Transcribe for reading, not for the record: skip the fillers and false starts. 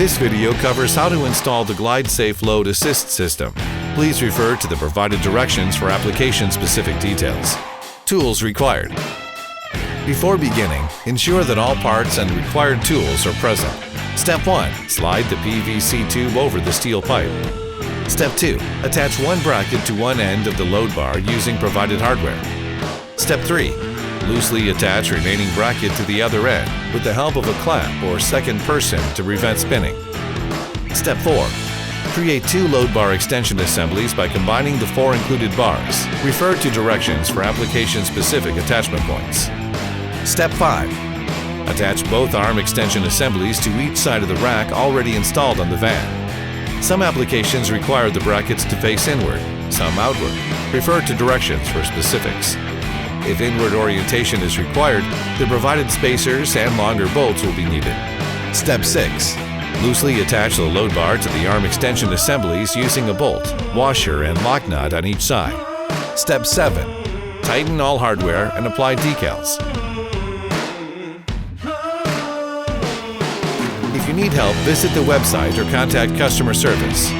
This video covers how to install the Glidesafe load assist system. Please refer to the provided directions for application-specific details. Tools required. Before beginning, ensure that all parts and required tools are present. Step 1. Slide the PVC tube over the steel pipe. Step 2. Attach one bracket to one end of the load bar using provided hardware. Step 3. Loosely attach remaining bracket to the other end with the help of a clamp or second person to prevent spinning. Step 4. Create two load bar extension assemblies by combining the 4 included bars. Refer to directions for application-specific attachment points. Step 5. Attach both arm extension assemblies to each side of the rack already installed on the van. Some applications require the brackets to face inward, some outward. Refer to directions for specifics. If inward orientation is required, the provided spacers and longer bolts will be needed. Step 6. Loosely attach the load bar to the arm extension assemblies using a bolt, washer, and lock nut on each side. Step 7. Tighten all hardware and apply decals. If you need help, visit the website or contact customer service.